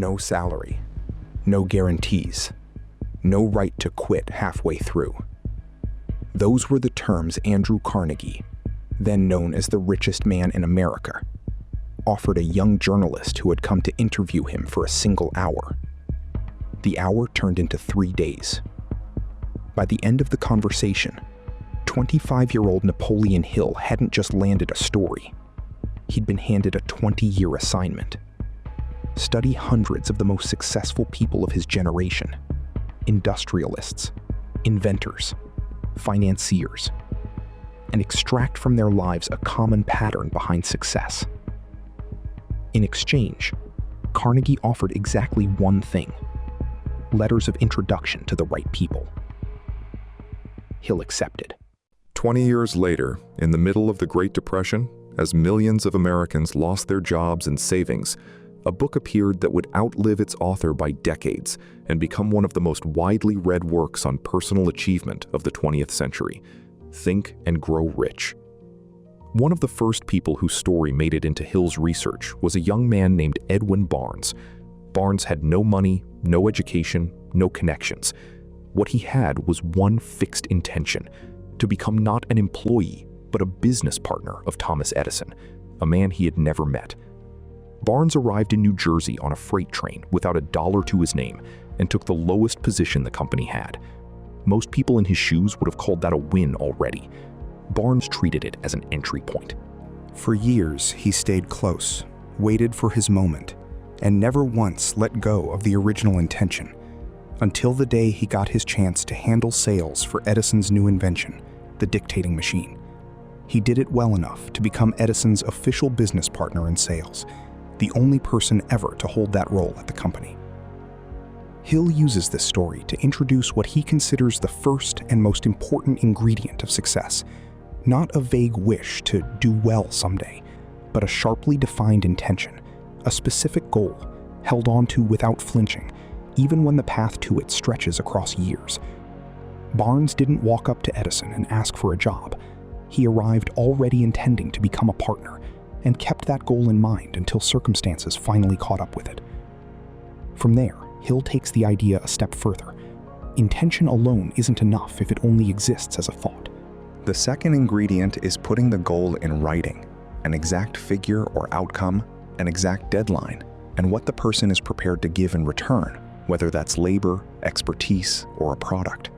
No salary, no guarantees, no right to quit halfway through. Those were the terms Andrew Carnegie, then known as the richest man in America, offered a young journalist who had come to interview him for a single hour. The hour turned into 3 days. By the end of the conversation, 25-year-old Napoleon Hill hadn't just landed a story. He'd been handed a 20-year assignment. Study hundreds of the most successful people of his generation: industrialists, inventors, financiers, and extract from their lives a common pattern behind success. In exchange, Carnegie offered exactly one thing: letters of introduction to the right people. Hill accepted. 20 years later, in the middle of the Great Depression, as millions of Americans lost their jobs and savings, a book appeared that would outlive its author by decades and become one of the most widely read works on personal achievement of the 20th century: Think and Grow Rich. One of the first people whose story made it into Hill's research was a young man named Edwin Barnes. Barnes had no money, no education, no connections. What he had was one fixed intention: to become not an employee, but a business partner of Thomas Edison, a man he had never met. Barnes arrived in New Jersey on a freight train without a dollar to his name and took the lowest position the company had. Most people in his shoes would have called that a win already. Barnes treated it as an entry point. For years, he stayed close, waited for his moment, and never once let go of the original intention, until the day he got his chance to handle sales for Edison's new invention, the dictating machine. He did it well enough to become Edison's official business partner in sales, the only person ever to hold that role at the company. Hill uses this story to introduce what he considers the first and most important ingredient of success: not a vague wish to do well someday, but a sharply defined intention, a specific goal held on to without flinching, even when the path to it stretches across years. Barnes didn't walk up to Edison and ask for a job. He arrived already intending to become a partner, and kept that goal in mind until circumstances finally caught up with it. From there, Hill takes the idea a step further. Intention alone isn't enough if it only exists as a thought. The second ingredient is putting the goal in writing: an exact figure or outcome, an exact deadline, and what the person is prepared to give in return, whether that's labor, expertise, or a product.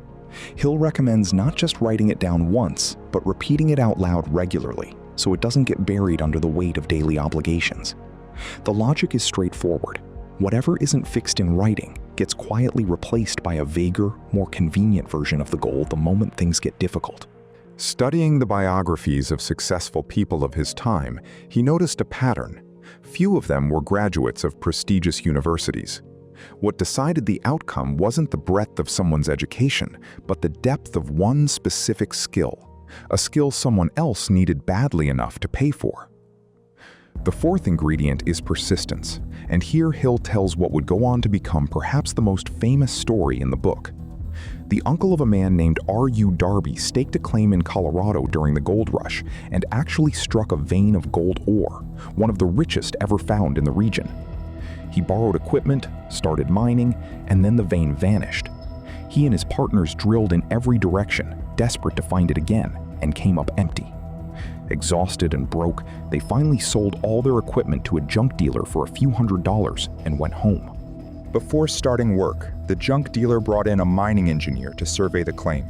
Hill recommends not just writing it down once, but repeating it out loud regularly, so it doesn't get buried under the weight of daily obligations. The logic is straightforward. Whatever isn't fixed in writing gets quietly replaced by a vaguer, more convenient version of the goal the moment things get difficult. Studying the biographies of successful people of his time, he noticed a pattern. Few of them were graduates of prestigious universities. What decided the outcome wasn't the breadth of someone's education, but the depth of one specific skill, a skill someone else needed badly enough to pay for. The fourth ingredient is persistence, and here Hill tells what would go on to become perhaps the most famous story in the book. The uncle of a man named R.U. Darby staked a claim in Colorado during the gold rush and actually struck a vein of gold ore, one of the richest ever found in the region. He borrowed equipment, started mining, and then the vein vanished. He and his partners drilled in every direction, desperate to find it again, and came up empty. Exhausted and broke, they finally sold all their equipment to a junk dealer for a few $100s and went home. Before starting work, the junk dealer brought in a mining engineer to survey the claim.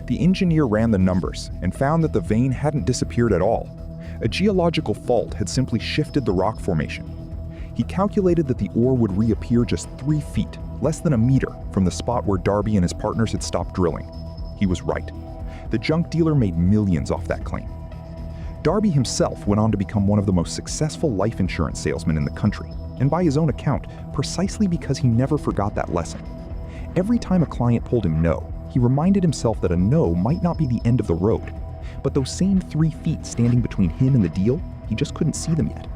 The engineer ran the numbers and found that the vein hadn't disappeared at all. A geological fault had simply shifted the rock formation. He calculated that the ore would reappear just 3 feet, less than a meter, from the spot where Darby and his partners had stopped drilling. He was right. The junk dealer made millions off that claim. Darby himself went on to become one of the most successful life insurance salesmen in the country, and by his own account, precisely because he never forgot that lesson. Every time a client told him no, he reminded himself that a no might not be the end of the road, but those same 3 feet standing between him and the deal, he just couldn't see them yet.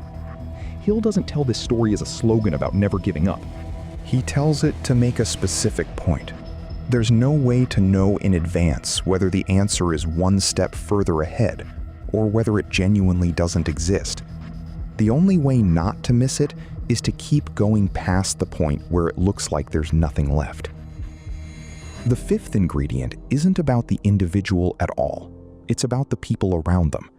Hill doesn't tell this story as a slogan about never giving up. He tells it to make a specific point. There's no way to know in advance whether the answer is one step further ahead or whether it genuinely doesn't exist. The only way not to miss it is to keep going past the point where it looks like there's nothing left. The fifth ingredient isn't about the individual at all. It's about the people around them.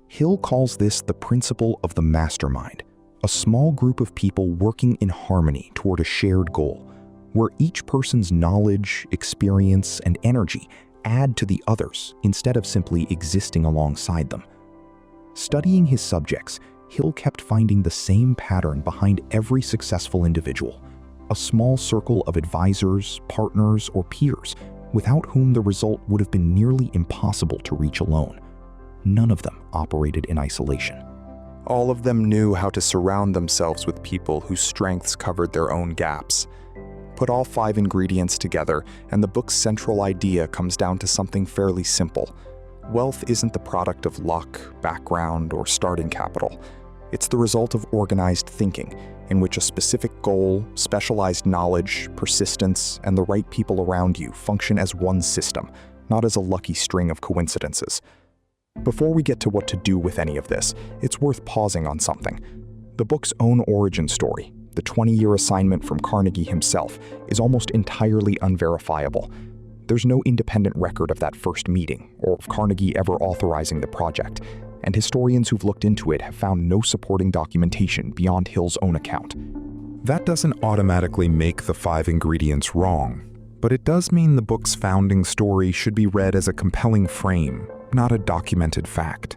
Hill calls this the principle of the mastermind, a small group of people working in harmony toward a shared goal, where each person's knowledge, experience, and energy add to the others instead of simply existing alongside them. Studying his subjects, Hill kept finding the same pattern behind every successful individual: a small circle of advisors, partners, or peers, without whom the result would have been nearly impossible to reach alone. None of them operated in isolation. All of them knew how to surround themselves with people whose strengths covered their own gaps. Put all 5 ingredients together, and the book's central idea comes down to something fairly simple. Wealth isn't the product of luck, background, or starting capital. It's the result of organized thinking, in which a specific goal, specialized knowledge, persistence, and the right people around you function as one system, not as a lucky string of coincidences. Before we get to what to do with any of this, it's worth pausing on something. The book's own origin story, the 20-year assignment from Carnegie himself, is almost entirely unverifiable. There's no independent record of that first meeting, or of Carnegie ever authorizing the project, and historians who've looked into it have found no supporting documentation beyond Hill's own account. That doesn't automatically make the 5 ingredients wrong, but it does mean the book's founding story should be read as a compelling frame, not a documented fact.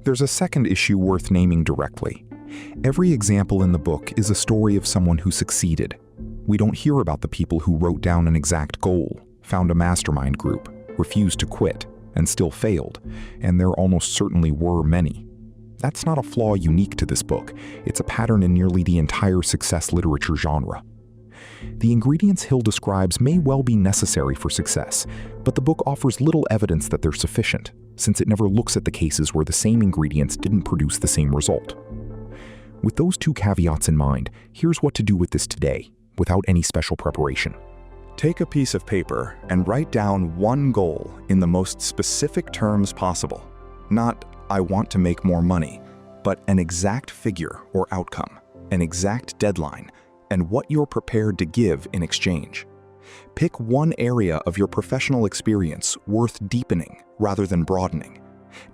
There's a second issue worth naming directly. Every example in the book is a story of someone who succeeded. We don't hear about the people who wrote down an exact goal, found a mastermind group, refused to quit, and still failed, and there almost certainly were many. That's not a flaw unique to this book. It's a pattern in nearly the entire success literature genre. The ingredients Hill describes may well be necessary for success, but the book offers little evidence that they're sufficient, since it never looks at the cases where the same ingredients didn't produce the same result. With those 2 caveats in mind, here's what to do with this today, without any special preparation. Take a piece of paper and write down one goal in the most specific terms possible. Not, I want to make more money, but an exact figure or outcome, an exact deadline, and what you're prepared to give in exchange. Pick one area of your professional experience worth deepening rather than broadening,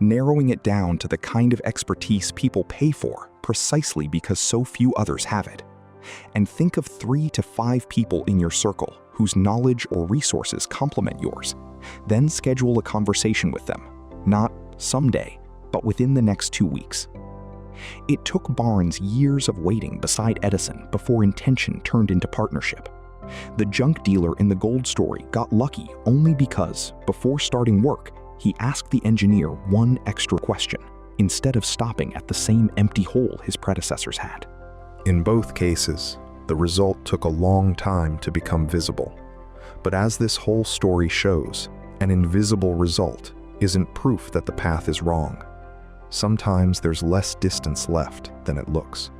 narrowing it down to the kind of expertise people pay for precisely because so few others have it. And think of 3 to 5 people in your circle whose knowledge or resources complement yours. Then schedule a conversation with them, not someday, but within the next 2 weeks. It took Barnes years of waiting beside Edison before intention turned into partnership. The junk dealer in the gold story got lucky only because, before starting work, he asked the engineer one extra question, instead of stopping at the same empty hole his predecessors had. In both cases, the result took a long time to become visible. But as this whole story shows, an invisible result isn't proof that the path is wrong. Sometimes there's less distance left than it looks.